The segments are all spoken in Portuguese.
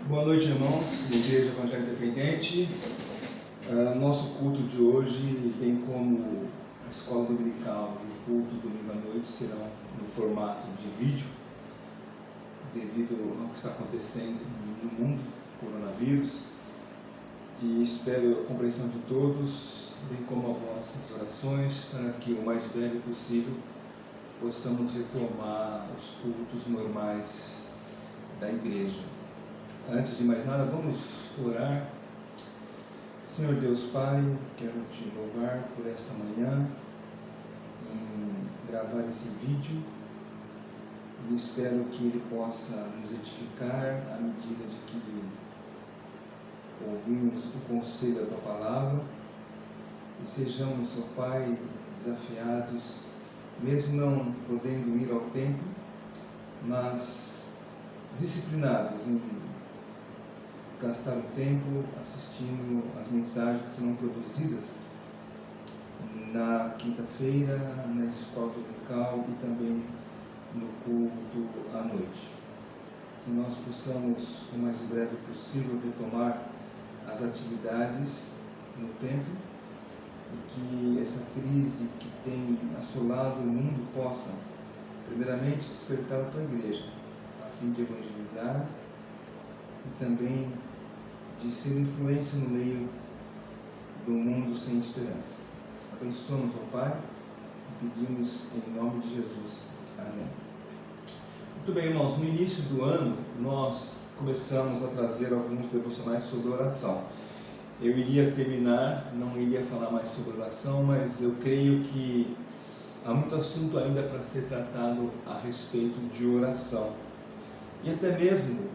Boa noite, irmãos da Igreja Evangélica Independente. Nosso culto de hoje, bem como a escola dominical e o culto domingo à noite, serão no formato de vídeo, devido ao que está acontecendo no mundo, coronavírus. E espero a compreensão de todos, bem como a vossas orações, para que o mais breve possível possamos retomar os cultos normais da igreja. Antes de mais nada, vamos orar. Senhor Deus Pai, quero te louvar por esta manhã, em gravar esse vídeo, e espero que ele possa nos edificar à medida de que ouvimos o conselho da tua palavra, e sejamos, ó Pai, desafiados, mesmo não podendo ir ao templo, mas disciplinados em gastar o tempo assistindo as mensagens que serão produzidas na quinta-feira, na escola dominical e também no culto à noite. Que nós possamos, o mais breve possível, retomar as atividades no templo e que essa crise que tem assolado o mundo possa, primeiramente, despertar a tua igreja, a fim de evangelizar e também de ser influência no meio do mundo sem esperança. Abençoa-nos, ó Pai, e pedimos em nome de Jesus. Amém. Muito bem, irmãos, no início do ano nós começamos a trazer alguns devocionais sobre oração. Eu iria terminar, não iria falar mais sobre oração, mas eu creio que há muito assunto ainda para ser tratado a respeito de oração. E até mesmo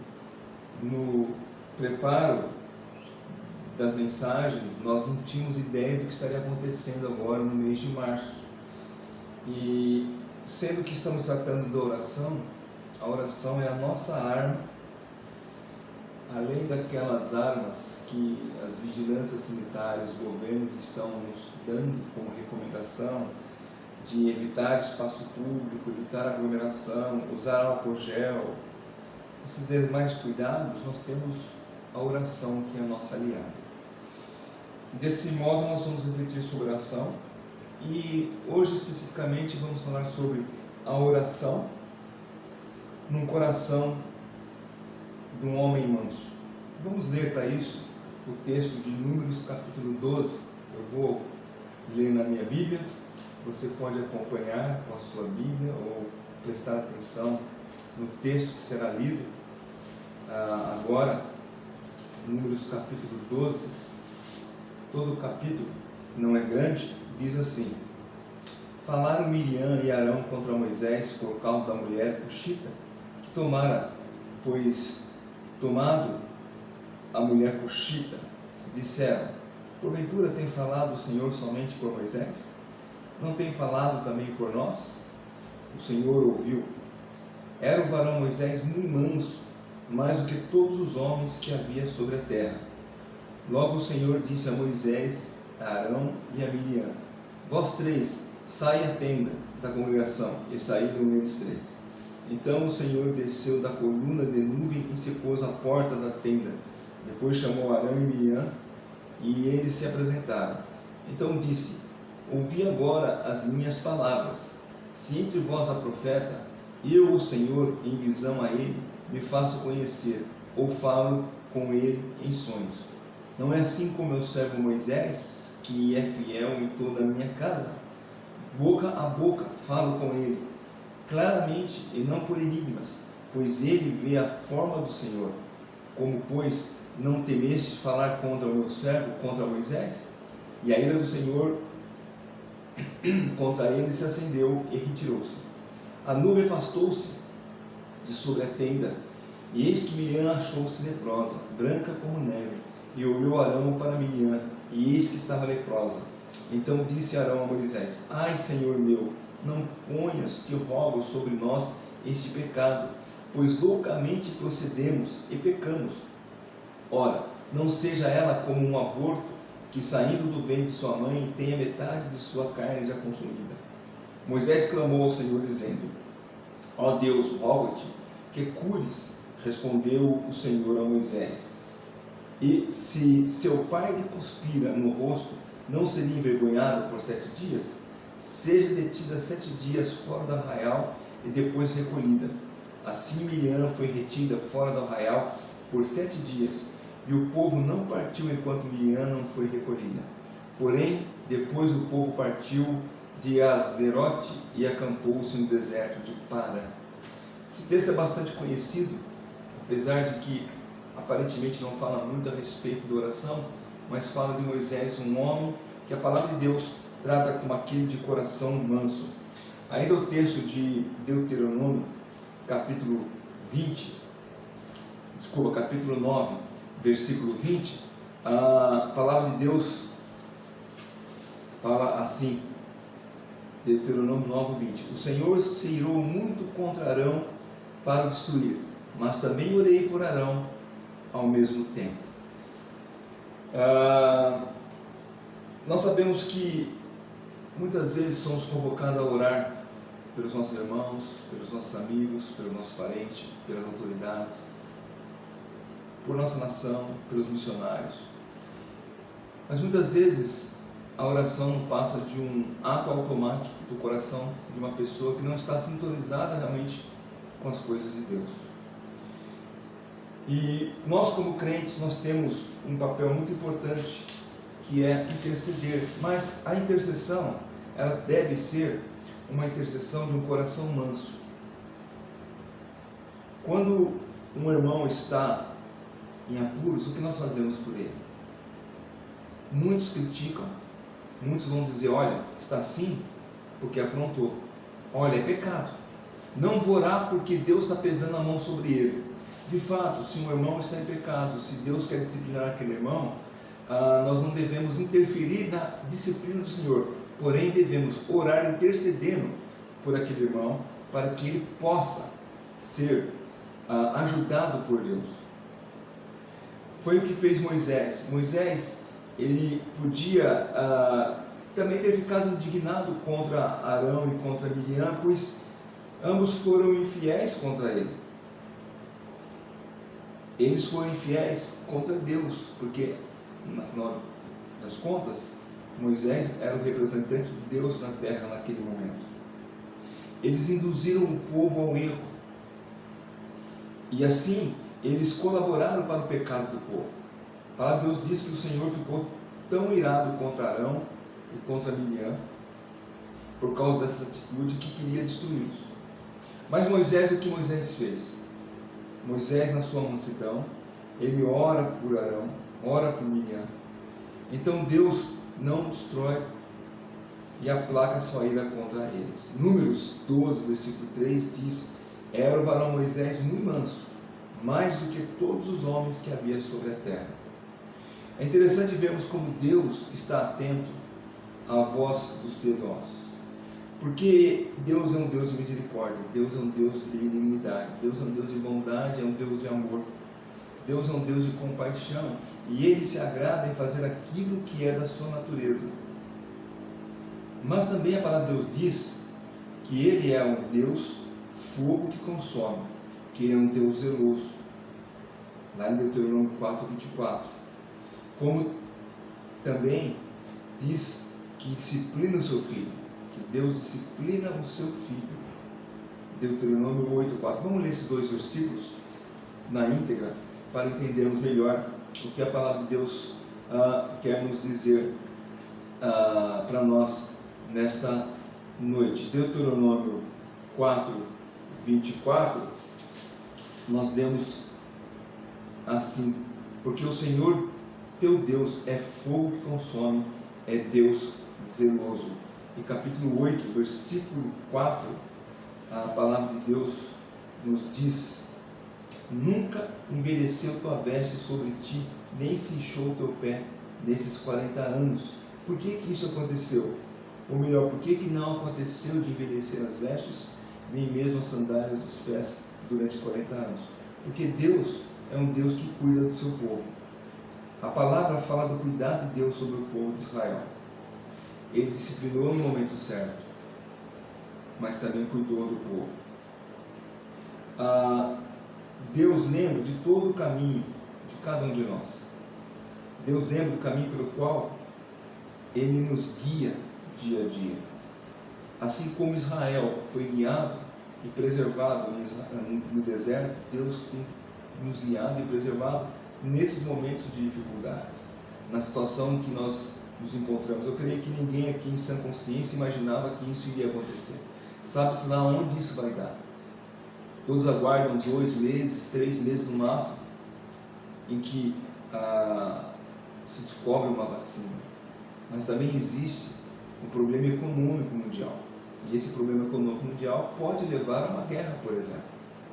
no preparo das mensagens, nós não tínhamos ideia do que estaria acontecendo agora no mês de março. E sendo que estamos tratando da oração, a oração é a nossa arma, além daquelas armas que as vigilâncias sanitárias, os governos estão nos dando como recomendação, de evitar espaço público, evitar aglomeração, usar álcool gel, esses demais cuidados, nós temos a oração, que é a nossa aliada. Desse modo, nós vamos refletir sobre oração e hoje especificamente vamos falar sobre a oração num coração de um homem manso. Vamos ler para isso o texto de Números capítulo 12. Eu vou ler na minha Bíblia, você pode acompanhar com a sua Bíblia ou prestar atenção no texto que será lido agora. Números capítulo 12, todo o capítulo não é grande, diz assim: Falaram Miriam e Arão contra Moisés por causa da mulher cuxita, que tomara, pois tomado a mulher cuxita, disseram: Porventura tem falado o Senhor somente por Moisés? Não tem falado também por nós? O Senhor ouviu. Era o varão Moisés muito manso, mais do que todos os homens que havia sobre a terra. Logo o Senhor disse a Moisés, a Arão e a Miriam: Vós três, saia à tenda da congregação. E saíram eles três. Então o Senhor desceu da coluna de nuvem e se pôs à porta da tenda. Depois chamou Arão e Miriam, e eles se apresentaram. Então disse: Ouvi agora as minhas palavras. Se entre vós há profeta, eu, o Senhor, em visão a ele, me faço conhecer, ou falo com ele em sonhos. Não é assim com meu servo Moisés, que é fiel em toda a minha casa? Boca a boca falo com ele, claramente e não por enigmas, pois ele vê a forma do Senhor. Como, pois, não temeste falar contra o meu servo, contra Moisés? E a ira do Senhor contra ele se acendeu e retirou-se. A nuvem afastou-se de sobre a tenda, e eis que Miriam achou-se leprosa, branca como neve, e olhou Arão para Miriam, e eis que estava leprosa. Então disse Arão a Moisés: Ai, Senhor meu, não ponhas, te rogo, sobre nós este pecado, pois loucamente procedemos e pecamos. Ora, não seja ela como um aborto, que saindo do ventre de sua mãe tenha metade de sua carne já consumida. Moisés clamou ao Senhor, dizendo: Ó Deus, rogo-te que cures Respondeu o Senhor a Moisés: e se seu pai lhe cuspira no rosto, não seria envergonhado por 7 dias? Seja detida 7 dias fora do arraial e depois recolhida. Assim Miriam foi retida fora do arraial por 7 dias, e o povo não partiu enquanto Miriam não foi recolhida. Porém, depois o povo partiu de Azerote e acampou-se no deserto de Parã. Esse texto é bastante conhecido, apesar de que aparentemente não fala muito a respeito da oração, mas fala de Moisés, um homem que a palavra de Deus trata como aquele de coração manso. Ainda o texto de Deuteronômio, capítulo 9, versículo 20, a palavra de Deus fala assim, Deuteronômio 9, 20: o Senhor se irou muito contra Arão para o destruir, mas também orei por Arão ao mesmo tempo. Nós sabemos que muitas vezes somos convocados a orar pelos nossos irmãos, pelos nossos amigos, pelos nossos parentes, pelas autoridades, por nossa nação, pelos missionários. Mas muitas vezes a oração não passa de um ato automático do coração de uma pessoa que não está sintonizada realmente com as coisas de Deus. E nós, como crentes, nós temos um papel muito importante, que é interceder. Mas a intercessão, ela deve ser uma intercessão de um coração manso. Quando um irmão está em apuros, o que nós fazemos por ele? Muitos criticam, muitos vão dizer: olha, está assim porque aprontou, olha, é pecado, não vou orar porque Deus está pesando a mão sobre ele. De fato, se um irmão está em pecado, se Deus quer disciplinar aquele irmão, nós não devemos interferir na disciplina do Senhor, porém devemos orar intercedendo por aquele irmão, para que ele possa ser ajudado por Deus. Foi o que fez Moisés. Moisés, ele podia também ter ficado indignado contra Arão e contra Miriam, pois ambos foram infiéis contra ele. Eles foram infiéis contra Deus, porque, no final das contas, Moisés era o representante de Deus na terra naquele momento. Eles induziram o povo ao erro, e assim eles colaboraram para o pecado do povo. A palavra de Deus diz que o Senhor ficou tão irado contra Arão e contra Miriam por causa dessa atitude que queria destruí-los. Mas Moisés, o que Moisés fez? Moisés, na sua mansidão, ele ora por Arão, ora por Miriam. Então Deus não destrói e aplaca sua ira contra eles. Números 12, versículo 3 diz: era o varão Moisés muito manso, mais do que todos os homens que havia sobre a terra. É interessante vermos como Deus está atento à voz dos piedosos. Porque Deus é um Deus de misericórdia, Deus é um Deus de benignidade, Deus é um Deus de bondade, é um Deus de amor, Deus é um Deus de compaixão, e Ele se agrada em fazer aquilo que é da sua natureza. Mas também a palavra de Deus diz que Ele é um Deus fogo que consome, que Ele é um Deus zeloso, lá em Deuteronômio 4, 24. Como também diz que disciplina o seu filho, que Deus disciplina o seu filho. Deuteronômio 8:4. Vamos ler esses dois versículos na íntegra para entendermos melhor o que a palavra de Deus quer nos dizer para nós nesta noite. Deuteronômio 4:24, nós lemos assim: porque o Senhor teu Deus é fogo que consome, é Deus zeloso. E capítulo 8, versículo 4, a palavra de Deus nos diz: nunca envelheceu tua veste sobre ti, nem se inchou o teu pé nesses 40 anos. Por que isso aconteceu? Ou melhor, por que não aconteceu de envelhecer as vestes, nem mesmo as sandálias dos pés durante 40 anos? Porque Deus é um Deus que cuida do seu povo. A palavra fala do cuidado de Deus sobre o povo de Israel. Ele disciplinou no momento certo, mas também cuidou do povo. Deus lembra de todo o caminho de cada um de nós. Deus lembra do caminho pelo qual Ele nos guia dia a dia. Assim como Israel foi guiado e preservado no deserto, Deus tem nos guiado e preservado nesses momentos de dificuldades, na situação em que nós nos encontramos. Eu creio que ninguém aqui em sã consciência imaginava que isso iria acontecer. Sabe-se lá onde isso vai dar. Todos aguardam 2 meses, 3 meses no máximo, em que se descobre uma vacina. Mas também existe um problema econômico mundial. E esse problema econômico mundial pode levar a uma guerra, por exemplo,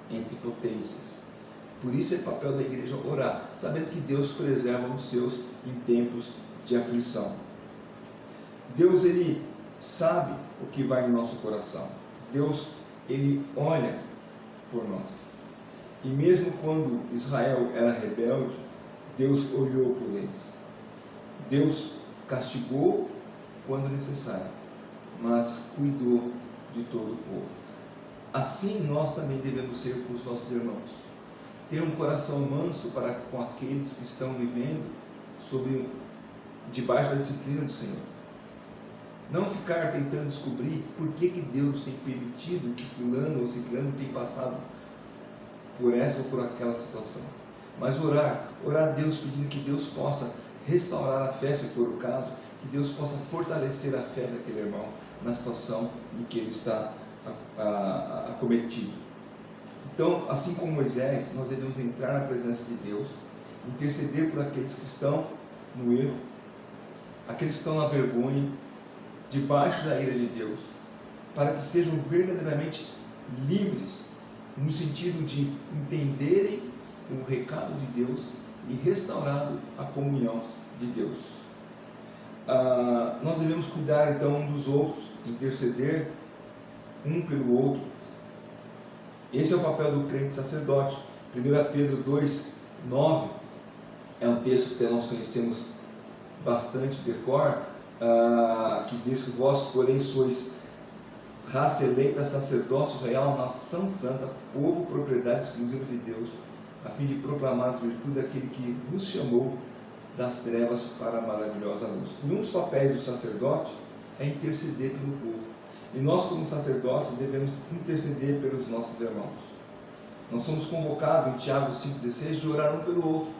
entre potências. Por isso é papel da igreja orar, sabendo que Deus preserva os seus em tempos de aflição. Deus, Ele sabe o que vai em nosso coração. Deus, Ele olha por nós. E mesmo quando Israel era rebelde, Deus olhou por eles. Deus castigou quando necessário, mas cuidou de todo o povo. Assim nós também devemos ser com os nossos irmãos. Ter um coração manso para com aqueles que estão vivendo debaixo da disciplina do Senhor. Não ficar tentando descobrir por que Deus tem permitido que fulano ou ciclano tenha passado por essa ou por aquela situação. Mas orar a Deus pedindo que Deus possa restaurar a fé, se for o caso, que Deus possa fortalecer a fé daquele irmão na situação em que ele está acometido. Então, assim como Moisés, nós devemos entrar na presença de Deus, interceder por aqueles que estão no erro, aqueles que estão na vergonha, debaixo da ira de Deus, para que sejam verdadeiramente livres, no sentido de entenderem o recado de Deus e restaurado a comunhão de Deus. Nós devemos cuidar então um dos outros, interceder um pelo outro. Esse é o papel do crente sacerdote. 1 Pedro 2, 9 é um texto que nós conhecemos bastante de cor, que diz que vós, porém, sois raça eleita, sacerdócio real, nação santa, povo, propriedade exclusiva de Deus, a fim de proclamar as virtudes daquele que vos chamou das trevas para a maravilhosa luz. E um dos papéis do sacerdote é interceder pelo povo. E nós, como sacerdotes, devemos interceder pelos nossos irmãos. Nós somos convocados em Tiago 5,16 de orar um pelo outro.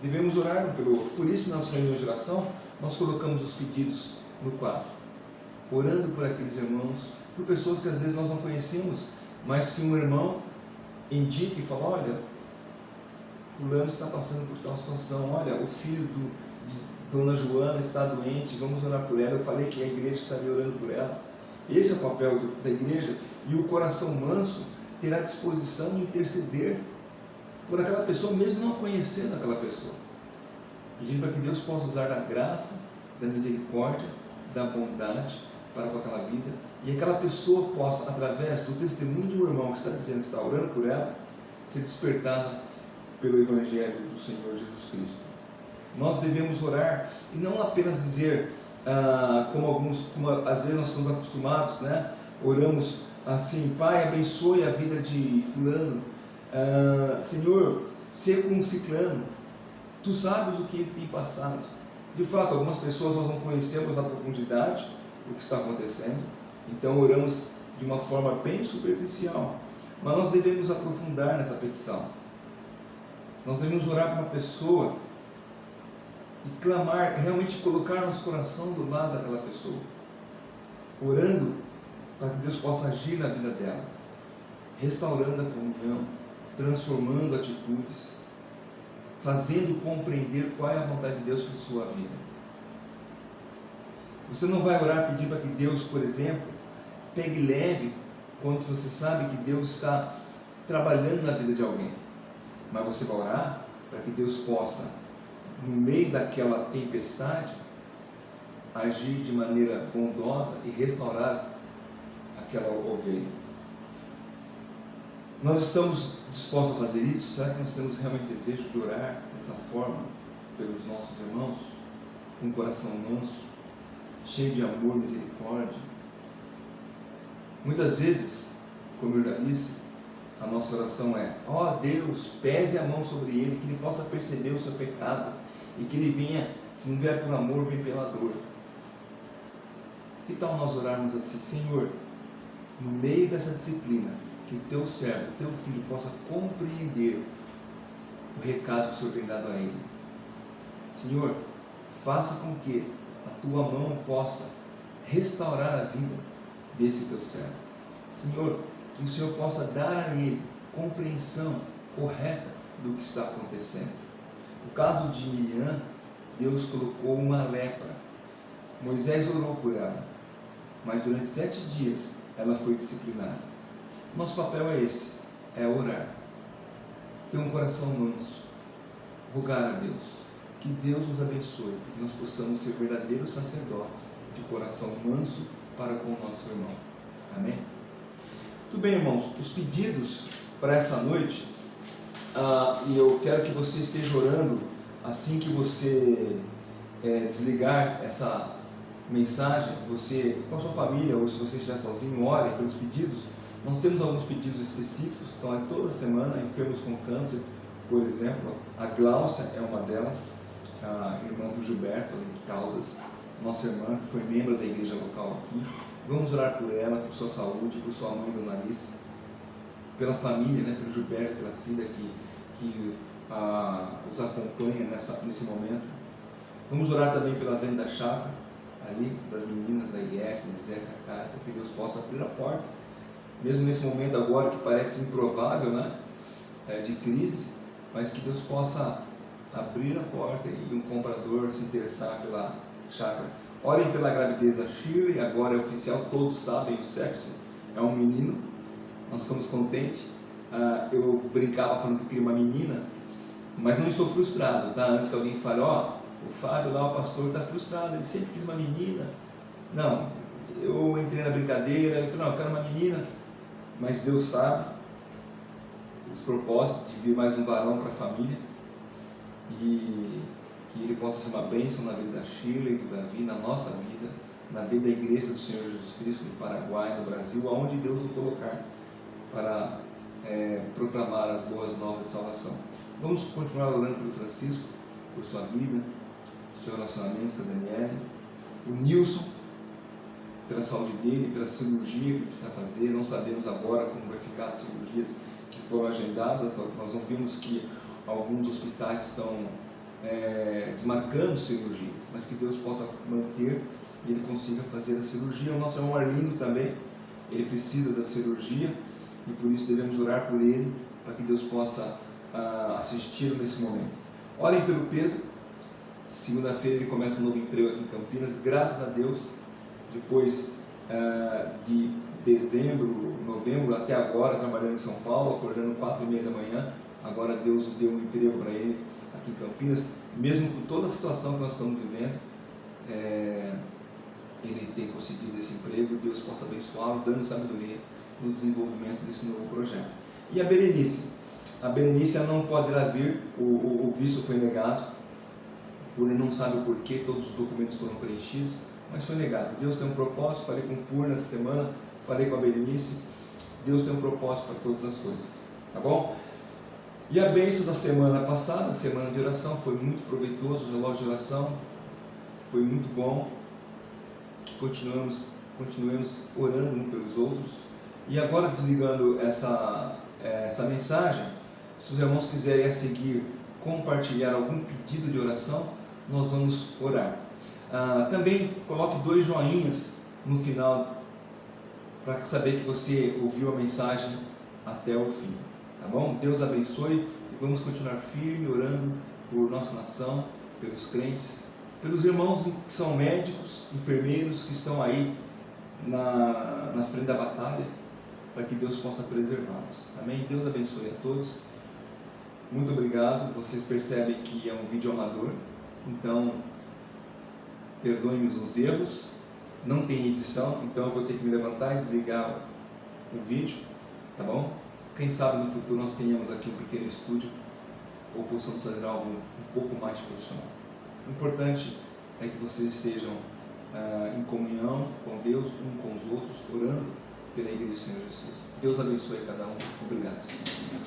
Devemos orar um pelo outro. Por isso, nas reuniões de oração, nós colocamos os pedidos no quadro, orando por aqueles irmãos, por pessoas que às vezes nós não conhecemos, mas que um irmão indica e fala: olha, fulano está passando por tal situação, olha, o filho de Dona Joana está doente, vamos orar por ela. Eu falei que a igreja estaria orando por ela. Esse é o papel da igreja, e o coração manso terá disposição de interceder por aquela pessoa, mesmo não conhecendo aquela pessoa, pedindo para que Deus possa usar da graça, da misericórdia, da bondade para com aquela vida, e aquela pessoa possa, através do testemunho de um irmão que está dizendo que está orando por ela, ser despertada pelo Evangelho do Senhor Jesus Cristo. Nós devemos orar e não apenas dizer, como às vezes nós estamos acostumados, né? Oramos assim: Pai, abençoe a vida de fulano, Senhor, ser com um ciclano, Tu sabes o que ele tem passado. De fato, algumas pessoas nós não conhecemos na profundidade o que está acontecendo, então oramos de uma forma bem superficial, mas nós devemos aprofundar nessa petição. Nós devemos orar para uma pessoa e clamar, realmente colocar nosso coração do lado daquela pessoa, orando para que Deus possa agir na vida dela, restaurando a comunhão, transformando atitudes, fazendo compreender qual é a vontade de Deus para sua vida. Você não vai orar pedindo para que Deus, por exemplo, pegue leve quando você sabe que Deus está trabalhando na vida de alguém, mas você vai orar para que Deus possa, no meio daquela tempestade, agir de maneira bondosa e restaurar aquela ovelha. Nós estamos dispostos a fazer isso? Será que nós temos realmente desejo de orar dessa forma pelos nossos irmãos, com um coração manso, cheio de amor e misericórdia? Muitas vezes, como eu já disse, a nossa oração é: ó Deus, pese a mão sobre ele, que ele possa perceber o seu pecado e que ele venha, se não vier por amor, vem pela dor. Que tal nós orarmos assim: Senhor, no meio dessa disciplina, que o teu servo, o teu filho possa compreender o recado que o Senhor tem dado a ele. Senhor, faça com que a tua mão possa restaurar a vida desse teu servo. Senhor, que o Senhor possa dar a ele compreensão correta do que está acontecendo. No caso de Miriam, Deus colocou uma lepra. Moisés orou por ela, mas durante 7 dias ela foi disciplinada. Nosso papel é esse, é orar, ter um coração manso, rogar a Deus, que Deus nos abençoe, que nós possamos ser verdadeiros sacerdotes, de coração manso para com o nosso irmão. Amém? Muito bem, irmãos, os pedidos para essa noite, e eu quero que você esteja orando assim que você desligar essa mensagem, você com a sua família, ou se você estiver sozinho, ore pelos pedidos. Nós temos alguns pedidos específicos que estão aí toda semana: enfermos com câncer, por exemplo, a Gláucia é uma delas, a irmã do Gilberto, de Caldas, nossa irmã, que foi membro da igreja local aqui. Vamos orar por ela, por sua saúde, por sua mãe, Dona Alice, pela família, pelo Gilberto, pela Cida, que os acompanha nesse momento. Vamos orar também pela venda da chácara, ali, das meninas, da Eliette, da Zé, Cacá, para que Deus possa abrir a porta, mesmo nesse momento agora que parece improvável, de crise, mas que Deus possa abrir a porta e um comprador se interessar pela chácara. Orem pela gravidez da Shirley, agora é oficial, todos sabem o sexo, é um menino, nós ficamos contentes. Eu brincava falando que eu queria uma menina, mas não estou frustrado, tá? Antes que alguém fale: o Fábio lá, o pastor, está frustrado, ele sempre quis uma menina. Não, eu entrei na brincadeira, eu falei: não, eu quero uma menina, mas Deus sabe os propósitos de vir mais um varão para a família, e que ele possa ser uma bênção na vida da Shirley, do Davi, na nossa vida, na vida da igreja do Senhor Jesus Cristo no Paraguai, no Brasil, aonde Deus o colocar para proclamar as boas novas de salvação. Vamos continuar orando pelo Francisco, por sua vida, seu relacionamento com a Daniele, o Nilson, pela saúde dele, pela cirurgia que ele precisa fazer. Não sabemos agora como vai ficar as cirurgias que foram agendadas. Nós ouvimos que alguns hospitais estão desmarcando cirurgias, mas que Deus possa manter e ele consiga fazer a cirurgia. O nosso irmão Arlindo também, ele precisa da cirurgia e por isso devemos orar por ele, para que Deus possa assisti-lo nesse momento. Orem pelo Pedro. Segunda-feira ele começa um novo emprego aqui em Campinas, graças a Deus. Depois de dezembro, novembro até agora, trabalhando em São Paulo, acordando 4h30 da manhã, agora Deus deu um emprego para ele aqui em Campinas. Mesmo com toda a situação que nós estamos vivendo, ele tem conseguido esse emprego. Deus possa abençoá-lo, dando sabedoria no desenvolvimento desse novo projeto. E a Berenice não poderá vir, o visto foi negado, Purna não sabe o porquê, todos os documentos foram preenchidos, mas foi negado. Deus tem um propósito. Falei com o Purna essa semana, falei com a Berenice. Deus tem um propósito para todas as coisas, tá bom? E a bênção da semana passada, a semana de oração, foi muito proveitoso, o relógio de oração foi muito bom. Continuemos orando uns pelos outros. E agora, desligando essa mensagem, se os irmãos quiserem a seguir compartilhar algum pedido de oração, nós vamos orar. Também coloque 2 joinhas no final, para saber que você ouviu a mensagem até o fim, tá bom? Deus abençoe e vamos continuar firme orando por nossa nação, pelos crentes, pelos irmãos que são médicos, enfermeiros, que estão aí na frente da batalha, para que Deus possa preservá-los. Amém? Deus abençoe a todos. Muito obrigado. Vocês percebem que é um vídeo amador, então perdoem-me os erros. Não tem edição, então eu vou ter que me levantar e desligar o vídeo, tá bom? Quem sabe no futuro nós tenhamos aqui um pequeno estúdio, ou possamos fazer algo um pouco mais profissional. O importante é que vocês estejam em comunhão com Deus, uns com os outros, orando pela Igreja do Senhor Jesus. Deus abençoe cada um. Obrigado.